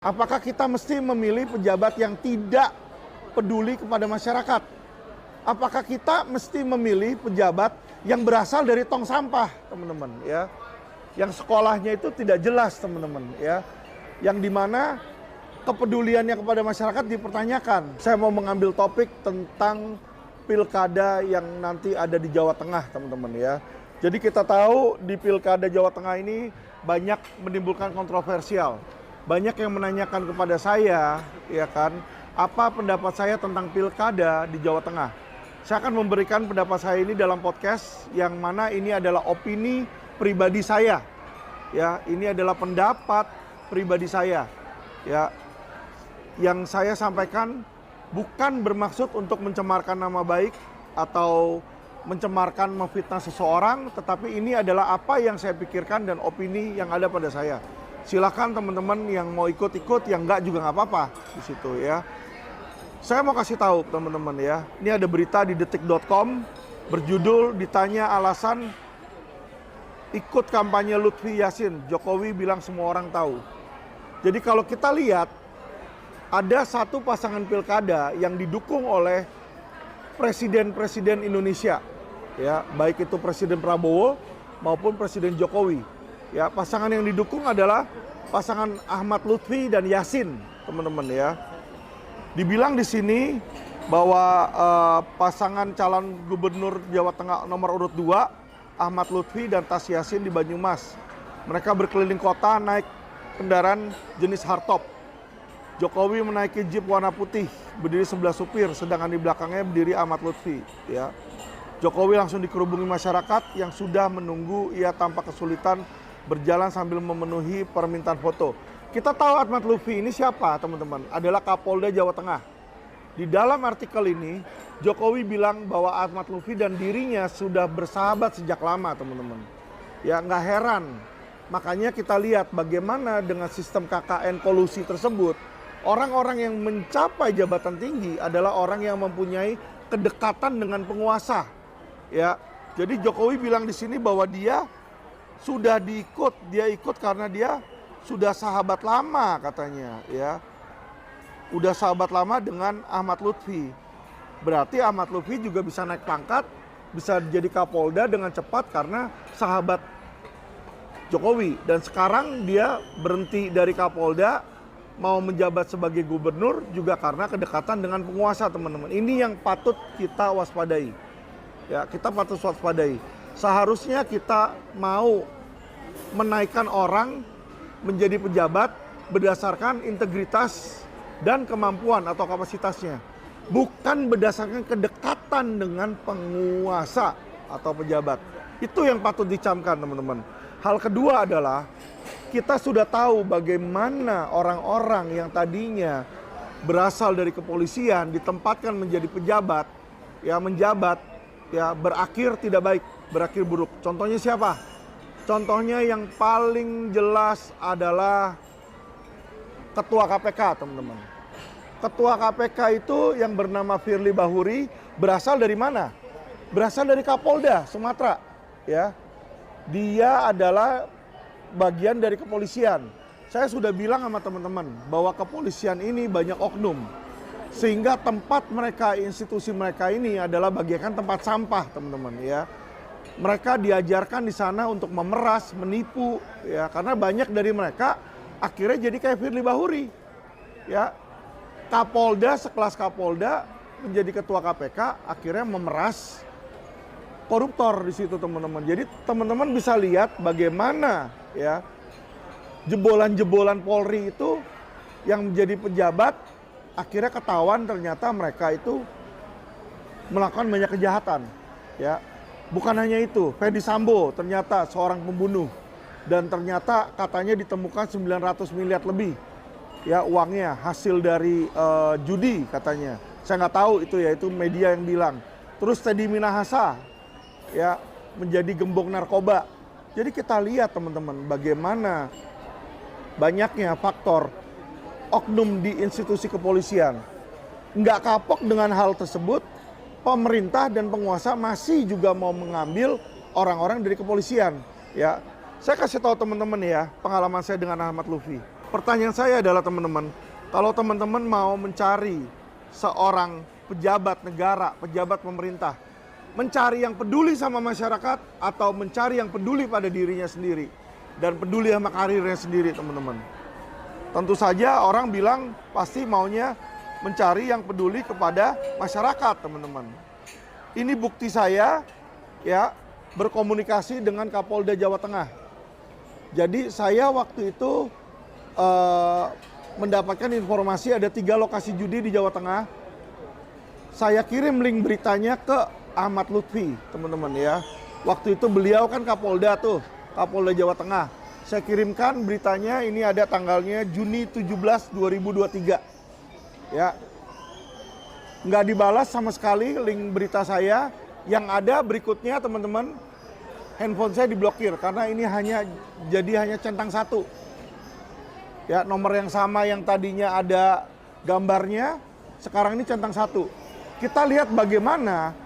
Apakah kita mesti memilih pejabat yang tidak peduli kepada masyarakat? Apakah kita mesti memilih pejabat yang berasal dari tong sampah, teman-teman, ya? Yang sekolahnya itu tidak jelas, teman-teman, ya. Yang dimana kepeduliannya kepada masyarakat dipertanyakan. Saya mau mengambil topik tentang pilkada yang nanti ada di Jawa Tengah, teman-teman, ya. Jadi kita tahu di pilkada Jawa Tengah ini banyak menimbulkan kontroversial. Banyak yang menanyakan kepada saya, ya kan, apa pendapat saya tentang pilkada di Jawa Tengah. Saya akan memberikan pendapat saya ini dalam podcast yang mana ini adalah opini pribadi saya. Ya, ini adalah pendapat pribadi saya. Ya, yang saya sampaikan bukan bermaksud untuk mencemarkan nama baik atau mencemarkan, memfitnah seseorang, tetapi ini adalah apa yang saya pikirkan dan opini yang ada pada saya. Silakan teman-teman yang mau ikut-ikut, yang enggak juga nggak apa-apa di situ, ya. Saya mau kasih tahu teman-teman, ya. Ini ada berita di detik.com berjudul ditanya alasan ikut kampanye Lutfi Yassin, Jokowi bilang semua orang tahu. Jadi kalau kita lihat ada satu pasangan pilkada yang didukung oleh presiden-presiden Indonesia, ya, baik itu Presiden Prabowo maupun Presiden Jokowi. Ya, pasangan yang didukung adalah pasangan Ahmad Lutfi dan Yassin, teman-teman, ya. Dibilang di sini bahwa pasangan calon gubernur Jawa Tengah nomor urut 2, Ahmad Lutfi dan Tas Yassin di Banyumas. Mereka berkeliling kota naik kendaraan jenis hardtop. Jokowi menaiki jeep warna putih, berdiri sebelah supir, sedangkan di belakangnya berdiri Ahmad Lutfi, ya. Jokowi langsung dikerubungi masyarakat yang sudah menunggu. Ia tampak kesulitan berjalan sambil memenuhi permintaan foto. Kita tahu Ahmad Lutfi ini siapa, teman-teman? Adalah Kapolda Jawa Tengah. Di dalam artikel ini, Jokowi bilang bahwa Ahmad Lutfi dan dirinya sudah bersahabat sejak lama, teman-teman. Ya, nggak heran. Makanya kita lihat bagaimana dengan sistem KKN kolusi tersebut, orang-orang yang mencapai jabatan tinggi adalah orang yang mempunyai kedekatan dengan penguasa. Ya, jadi Jokowi bilang di sini bahwa dia sudah dia ikut karena dia sudah sahabat lama katanya, ya. Udah sahabat lama dengan Ahmad Lutfi. Berarti Ahmad Lutfi juga bisa naik pangkat, bisa jadi Kapolda dengan cepat karena sahabat Jokowi. Dan sekarang dia berhenti dari Kapolda, mau menjabat sebagai gubernur juga karena kedekatan dengan penguasa, teman-teman. Ini yang patut kita waspadai. Ya, kita patut waspadai. Seharusnya kita mau menaikkan orang menjadi pejabat berdasarkan integritas dan kemampuan atau kapasitasnya, bukan berdasarkan kedekatan dengan penguasa atau pejabat. Itu yang patut dicamkan, teman-teman. Hal kedua adalah kita sudah tahu bagaimana orang-orang yang tadinya berasal dari kepolisian ditempatkan menjadi pejabat, ya, menjabat, ya, berakhir tidak baik, berakhir buruk. Contohnya siapa? Contohnya yang paling jelas adalah Ketua KPK, teman-teman. Ketua KPK itu yang bernama Firly Bahuri berasal dari mana? Berasal dari Kapolda Sumatera, ya. Dia adalah bagian dari kepolisian. Saya sudah bilang sama teman-teman bahwa kepolisian ini banyak oknum. Sehingga tempat mereka, institusi mereka ini adalah bagaikan tempat sampah, teman-teman, ya. Mereka diajarkan di sana untuk memeras, menipu, ya, karena banyak dari mereka akhirnya jadi kayak Firly Bahuri, ya. Kapolda, sekelas Kapolda menjadi ketua KPK, akhirnya memeras koruptor di situ, teman-teman. Jadi teman-teman bisa lihat bagaimana, ya, jebolan-jebolan Polri itu yang menjadi pejabat akhirnya ketahuan ternyata mereka itu melakukan banyak kejahatan, ya. Bukan hanya itu, Ferdy Sambo ternyata seorang pembunuh dan ternyata katanya ditemukan 900 miliar lebih, ya, uangnya hasil dari judi katanya. Saya nggak tahu itu, ya, itu media yang bilang. Terus Teddy Minahasa, ya, menjadi gembong narkoba. Jadi kita lihat, teman-teman, bagaimana banyaknya faktor oknum di institusi kepolisian. Nggak kapok dengan hal tersebut, pemerintah dan penguasa masih juga mau mengambil orang-orang dari kepolisian, ya. Saya kasih tahu teman-teman, ya, pengalaman saya dengan Ahmad Lutfi. Pertanyaan saya adalah teman-teman, kalau teman-teman mau mencari seorang pejabat negara, pejabat pemerintah, mencari yang peduli sama masyarakat atau mencari yang peduli pada dirinya sendiri dan peduli sama karirnya sendiri, teman-teman. Tentu saja orang bilang pasti maunya mencari yang peduli kepada masyarakat, teman-teman. Ini bukti saya ya berkomunikasi dengan Kapolda Jawa Tengah. Jadi saya waktu itu mendapatkan informasi ada 3 lokasi judi di Jawa Tengah. Saya kirim link beritanya ke Ahmad Lutfi, teman-teman ya. Waktu itu beliau kan Kapolda tuh, Kapolda Jawa Tengah. Saya kirimkan beritanya, ini ada tanggalnya Juni 17, 2023. Ya. Nggak dibalas sama sekali link berita saya. Yang ada berikutnya teman-teman, handphone saya diblokir karena ini hanya centang 1. Ya, nomor yang sama yang tadinya ada gambarnya, sekarang ini centang 1. Kita lihat bagaimana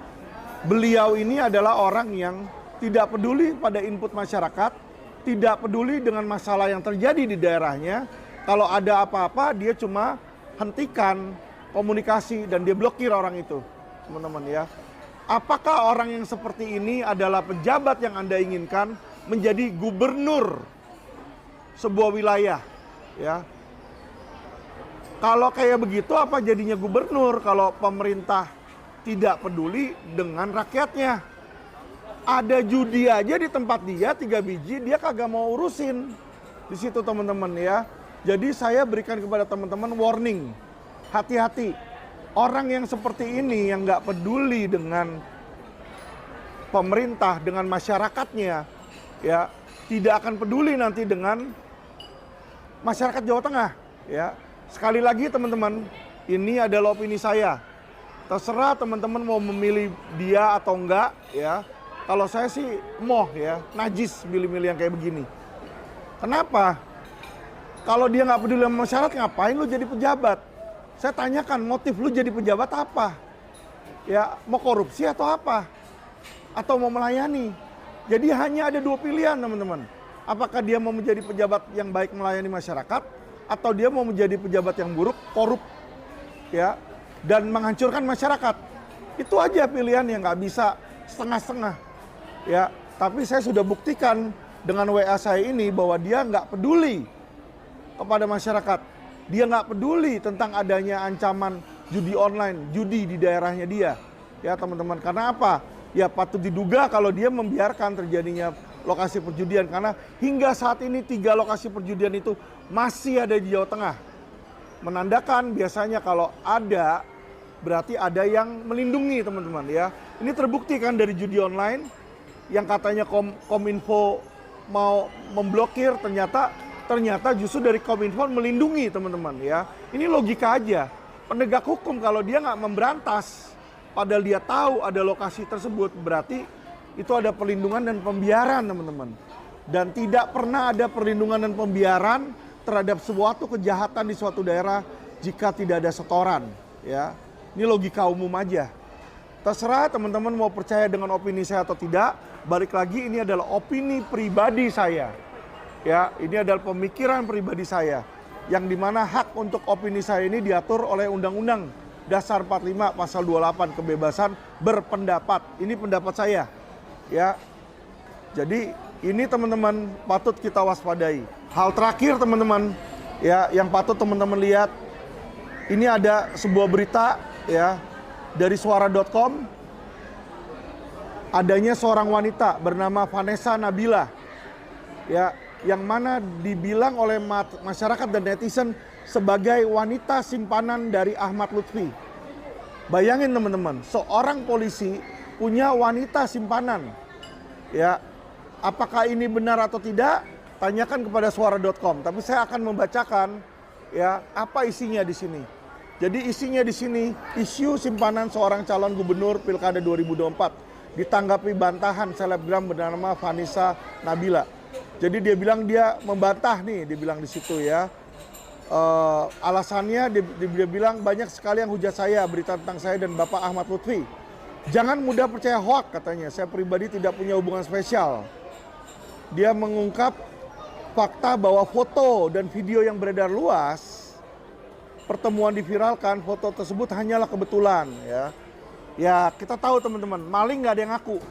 beliau ini adalah orang yang tidak peduli pada input masyarakat, tidak peduli dengan masalah yang terjadi di daerahnya. Kalau ada apa-apa, dia cuma hentikan komunikasi dan dia blokir orang itu, teman-teman ya. Apakah orang yang seperti ini adalah pejabat yang Anda inginkan menjadi gubernur sebuah wilayah? Ya, kalau kayak begitu apa jadinya gubernur kalau pemerintah tidak peduli dengan rakyatnya? Ada judi aja di tempat dia 3 biji, dia kagak mau urusin di situ, teman-teman ya. Jadi saya berikan kepada teman-teman warning, hati-hati. Orang yang seperti ini yang nggak peduli dengan pemerintah, dengan masyarakatnya, ya tidak akan peduli nanti dengan masyarakat Jawa Tengah, ya. Sekali lagi teman-teman, ini adalah opini saya. Terserah teman-teman mau memilih dia atau enggak, ya. Kalau saya sih ya, najis milih-milih yang kayak begini. Kenapa? Kalau dia nggak peduli sama masyarakat, ngapain lu jadi pejabat? Saya tanyakan, motif lu jadi pejabat apa? Ya, mau korupsi atau apa? Atau mau melayani? Jadi hanya ada 2 pilihan, teman-teman. Apakah dia mau menjadi pejabat yang baik melayani masyarakat, atau dia mau menjadi pejabat yang buruk, korup, ya, dan menghancurkan masyarakat. Itu aja pilihan yang nggak bisa setengah-setengah, ya. Tapi saya sudah buktikan dengan WA saya ini bahwa dia nggak peduli kepada masyarakat. Dia nggak peduli tentang adanya ancaman judi online, judi di daerahnya dia, ya teman-teman. Karena apa? Ya patut diduga kalau dia membiarkan terjadinya lokasi perjudian, karena hingga saat ini 3 lokasi perjudian itu masih ada di Jawa Tengah. Menandakan biasanya kalau ada berarti ada yang melindungi, teman-teman ya. Ini terbukti kan dari judi online yang katanya Kominfo mau memblokir, ternyata justru dari Kominfo melindungi, teman-teman ya. Ini logika aja. Penegak hukum kalau dia nggak memberantas padahal dia tahu ada lokasi tersebut, berarti itu ada perlindungan dan pembiaran, teman-teman. Dan tidak pernah ada perlindungan dan pembiaran terhadap suatu kejahatan di suatu daerah jika tidak ada setoran, ya. Ini logika umum aja. Terserah teman-teman mau percaya dengan opini saya atau tidak. Balik lagi, ini adalah opini pribadi saya. Ya, ini adalah pemikiran pribadi saya. Yang dimana hak untuk opini saya ini diatur oleh Undang-Undang Dasar 45 Pasal 28 kebebasan berpendapat. Ini pendapat saya. Ya, jadi ini teman-teman patut kita waspadai. Hal terakhir teman-teman, ya yang patut teman-teman lihat, ini ada sebuah berita ya dari suara.com, adanya seorang wanita bernama Vanessa Nabila, ya yang mana dibilang oleh masyarakat dan netizen sebagai wanita simpanan dari Ahmad Lutfi. Bayangin teman-teman, seorang polisi punya wanita simpanan. Ya, apakah ini benar atau tidak? Tanyakan kepada suara.com. Tapi saya akan membacakan ya apa isinya di sini. Jadi isinya di sini isu simpanan seorang calon gubernur Pilkada 2024 ditanggapi bantahan selebgram bernama Vanessa Nabila. Jadi dia bilang dia membantah nih, dia bilang di situ ya. Alasannya dia bilang banyak sekali yang hujat saya, berita tentang saya dan Bapak Ahmad Lutfi. Jangan mudah percaya hoak katanya, saya pribadi tidak punya hubungan spesial. Dia mengungkap fakta bahwa foto dan video yang beredar luas, pertemuan diviralkan, foto tersebut hanyalah kebetulan ya. Ya kita tahu teman-teman, maling nggak ada yang ngaku.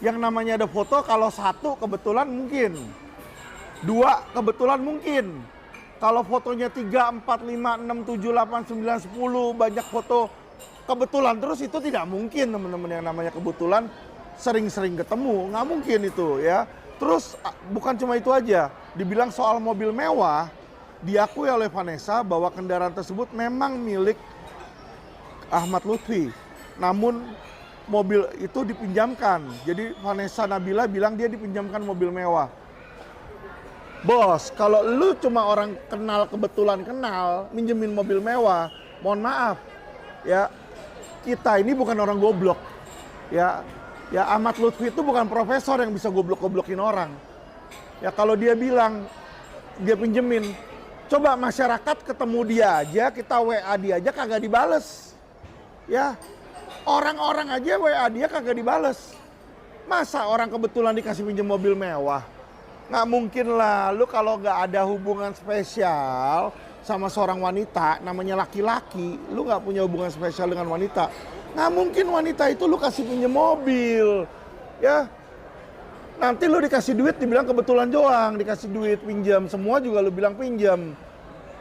Yang namanya ada foto, kalau satu kebetulan mungkin, dua kebetulan mungkin. Kalau fotonya 3, 4, 5, 6, 7, 8, 9, 10 banyak foto kebetulan terus, itu tidak mungkin teman-teman. Yang namanya kebetulan sering-sering ketemu, nggak mungkin itu ya. Terus bukan cuma itu aja, dibilang soal mobil mewah, diakui oleh Vanessa bahwa kendaraan tersebut memang milik Ahmad Lutfi. Namun mobil itu dipinjamkan. Jadi Vanessa Nabila bilang dia dipinjamkan mobil mewah. Bos, kalau lu cuma orang kenal, kebetulan kenal, minjemin mobil mewah, mohon maaf ya, kita ini bukan orang goblok ya. Ya Ahmad Lutfi itu bukan profesor yang bisa goblok-goblokin orang. Ya kalau dia bilang dia pinjemin, coba masyarakat ketemu dia aja, kita WA dia aja kagak dibales. Ya, orang-orang aja WA dia kagak dibales. Masa orang kebetulan dikasih pinjem mobil mewah? Nggak mungkin lah, lu kalau nggak ada hubungan spesial sama seorang wanita, namanya laki-laki, lu nggak punya hubungan spesial dengan wanita, nggak mungkin wanita itu lu kasih pinjem mobil, ya. Nanti lu dikasih duit dibilang kebetulan doang, dikasih duit pinjam, semua juga lu bilang pinjam.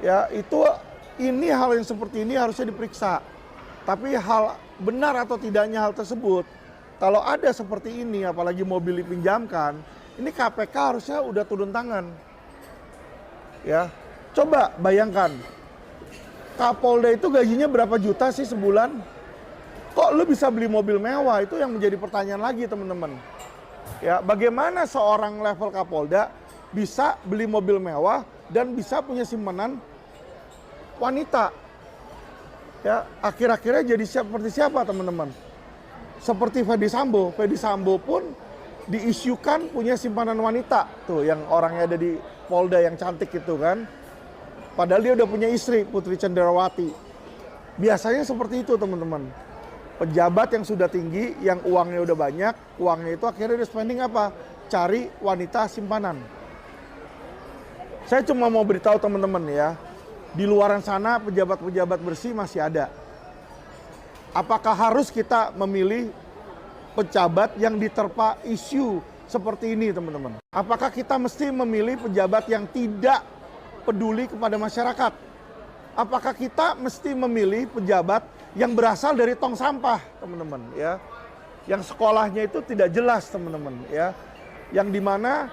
Ya itu, ini hal yang seperti ini harusnya diperiksa. Tapi hal benar atau tidaknya hal tersebut, kalau ada seperti ini, apalagi mobil dipinjamkan, ini KPK harusnya udah turun tangan. Ya, coba bayangkan, Kapolda itu gajinya berapa juta sih sebulan? Kok lu bisa beli mobil mewah? Itu yang menjadi pertanyaan lagi teman-teman. Ya, bagaimana seorang level Kapolda bisa beli mobil mewah dan bisa punya simpanan wanita? Ya, akhir-akhirnya jadi seperti siapa teman-teman? Seperti Fedy Sambo. Fedy Sambo pun diisukan punya simpanan wanita tuh, yang orangnya ada di Polda yang cantik itu kan. Padahal dia udah punya istri, Putri Cendrawati. Biasanya seperti itu teman-teman. Pejabat yang sudah tinggi, yang uangnya udah banyak, uangnya itu akhirnya dia spending apa? Cari wanita simpanan. Saya cuma mau beritahu teman-teman ya, di luaran sana pejabat-pejabat bersih masih ada. Apakah harus kita memilih pejabat yang diterpa isu seperti ini teman-teman? Apakah kita mesti memilih pejabat yang tidak peduli kepada masyarakat? Apakah kita mesti memilih pejabat yang berasal dari tong sampah teman-teman ya? Yang sekolahnya itu tidak jelas teman-teman ya. Yang dimana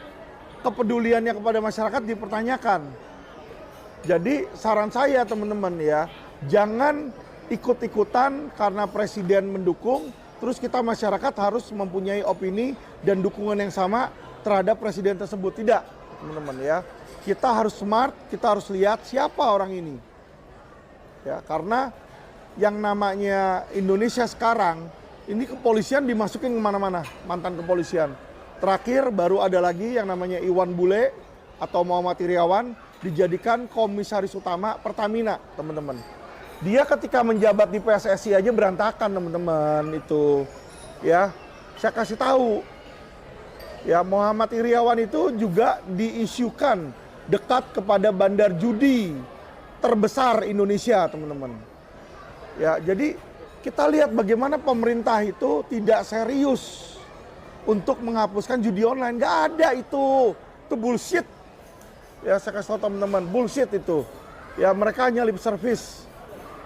kepeduliannya kepada masyarakat dipertanyakan. Jadi saran saya teman-teman ya, jangan ikut-ikutan karena presiden mendukung, terus kita masyarakat harus mempunyai opini dan dukungan yang sama terhadap presiden tersebut. Tidak, teman-teman ya. Kita harus smart, kita harus lihat siapa orang ini. Ya, karena yang namanya Indonesia sekarang, ini kepolisian dimasukin kemana-mana, mantan kepolisian. Terakhir baru ada lagi yang namanya Iwan Bule atau Muhammad Iriawan dijadikan komisaris utama Pertamina, teman-teman. Dia ketika menjabat di PSSI aja berantakan teman-teman itu. Ya, saya kasih tahu. Ya, Muhammad Iriawan itu juga diisukan dekat kepada bandar judi terbesar Indonesia, teman-teman. Ya, jadi kita lihat bagaimana pemerintah itu tidak serius untuk menghapuskan judi online. Nggak ada itu bullshit. Ya, saya kasih tahu teman-teman, bullshit itu. Ya, mereka hanya lip service.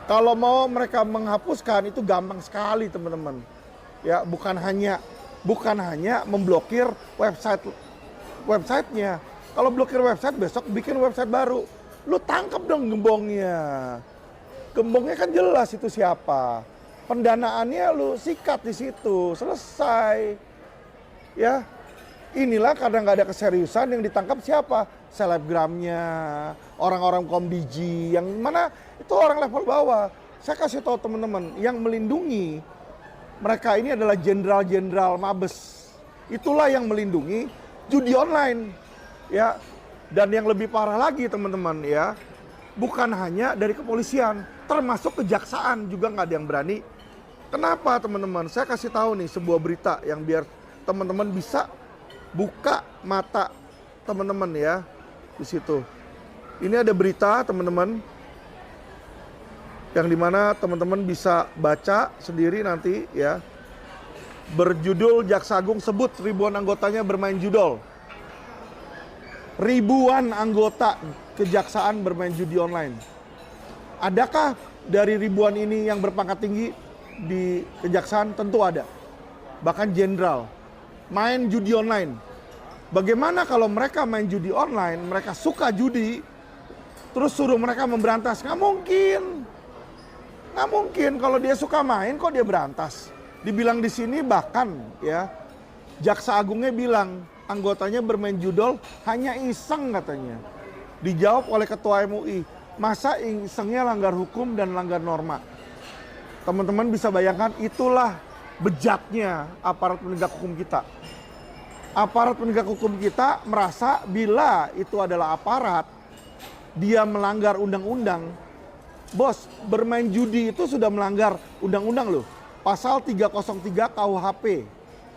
Kalau mau mereka menghapuskan itu gampang sekali teman-teman. Ya, bukan hanya memblokir websitenya. Kalau blokir website, besok bikin website baru. Lu tangkap dong gembongnya. Gembongnya kan jelas itu siapa. Pendanaannya lu sikat di situ, selesai. Ya, inilah karena nggak ada keseriusan, yang ditangkap siapa? Selebgramnya, orang-orang komdiji, yang mana itu orang level bawah. Saya kasih tahu teman-teman, yang melindungi mereka ini adalah jenderal-jenderal Mabes. Itulah yang melindungi judi online. Ya, dan yang lebih parah lagi teman-teman ya, bukan hanya dari kepolisian, termasuk kejaksaan juga nggak ada yang berani. Kenapa teman-teman? Saya kasih tahu nih sebuah berita yang biar teman-teman bisa buka mata teman-teman ya. di situ. Ini ada berita teman-teman, yang dimana teman-teman bisa baca sendiri nanti ya. Berjudul Jaksa Agung sebut ribuan anggotanya bermain judol. Ribuan anggota kejaksaan bermain judi online. Adakah dari ribuan ini yang berpangkat tinggi di kejaksaan? Tentu ada. Bahkan jenderal. Main judi online. Bagaimana kalau mereka main judi online, mereka suka judi, terus suruh mereka memberantas? Nggak mungkin. Nggak mungkin, kalau dia suka main kok dia berantas. Dibilang di sini bahkan ya, Jaksa Agungnya bilang anggotanya bermain judol hanya iseng katanya. Dijawab oleh Ketua MUI, masa isengnya langgar hukum dan langgar norma? Teman-teman bisa bayangkan, itulah bejatnya aparat penegak hukum kita. Aparat penegak hukum kita merasa bila itu adalah aparat, dia melanggar undang-undang. Bos, bermain judi itu sudah melanggar undang-undang loh. Pasal 303 KUHP,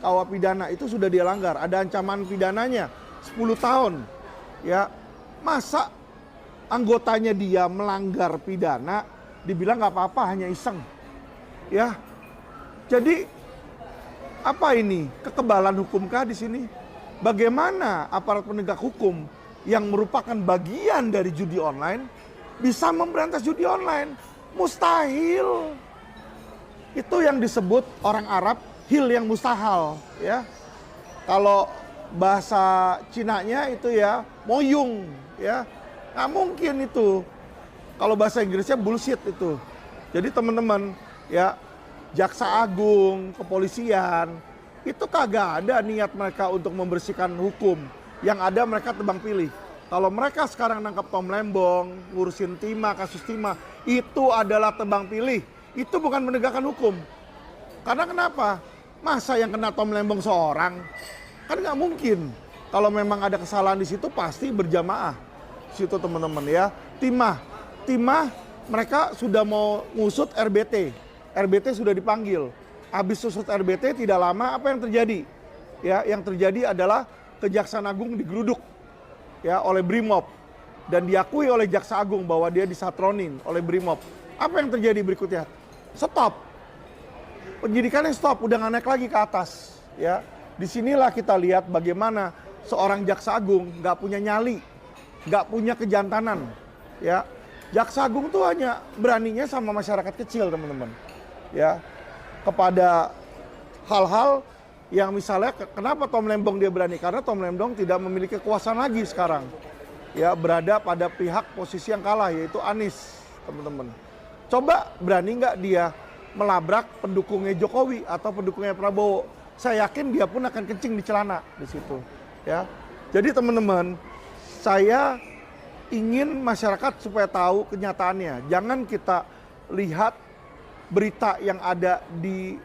KUH pidana itu sudah dia langgar. Ada ancaman pidananya 10 tahun. Ya, masa anggotanya dia melanggar pidana, dibilang nggak apa-apa, hanya iseng. Ya, jadi apa ini? Kekebalan hukumkah di sini? Bagaimana aparat penegak hukum yang merupakan bagian dari judi online bisa memberantas judi online? Mustahil. Itu yang disebut orang Arab hil yang mustahil, ya. Kalau bahasa Cinanya itu ya moyung, ya. Nggak mungkin itu. Kalau bahasa Inggrisnya bullshit itu. Jadi teman-teman, ya, Jaksa Agung, kepolisian, itu kagak ada niat mereka untuk membersihkan hukum. Yang ada mereka tebang pilih. Kalau mereka sekarang nangkap Tom Lembong, ngurusin timah, kasus timah, itu adalah tebang pilih. Itu bukan menegakkan hukum. Karena kenapa? Masa yang kena Tom Lembong seorang? Kan nggak mungkin. Kalau memang ada kesalahan di situ pasti berjamaah. Situ teman-teman ya. Timah mereka sudah mau ngusut RBT. RBT sudah dipanggil. Habis usut RBT tidak lama apa yang terjadi? Ya, yang terjadi adalah Kejaksaan Agung digeruduk ya oleh Brimob dan diakui oleh Jaksa Agung bahwa dia disatronin oleh Brimob. Apa yang terjadi berikutnya? Stop. Penyidikannya stop, udah nggak naik lagi ke atas. Ya, disinilah kita lihat bagaimana seorang Jaksa Agung nggak punya nyali, nggak punya kejantanan. Ya, Jaksa Agung tuh hanya beraninya sama masyarakat kecil, teman-teman. Ya, kepada hal-hal yang misalnya kenapa Tom Lembong dia berani? Karena Tom Lembong tidak memiliki kekuasaan lagi sekarang. Ya, berada pada pihak posisi yang kalah, yaitu Anies, teman-teman. Coba berani nggak dia melabrak pendukungnya Jokowi atau pendukungnya Prabowo? Saya yakin dia pun akan kencing di celana di situ. Ya, jadi teman-teman, saya ingin masyarakat supaya tahu kenyataannya. Jangan kita lihat berita yang ada di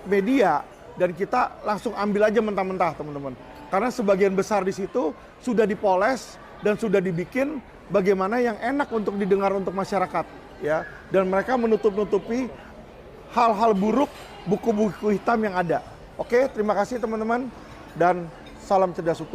media dan kita langsung ambil aja mentah-mentah, teman-teman. Karena sebagian besar di situ sudah dipoles dan sudah dibikin bagaimana yang enak untuk didengar untuk masyarakat. Ya, dan mereka menutup-nutupi hal-hal buruk, buku-buku hitam yang ada. Oke, terima kasih teman-teman dan salam cerdas hukum.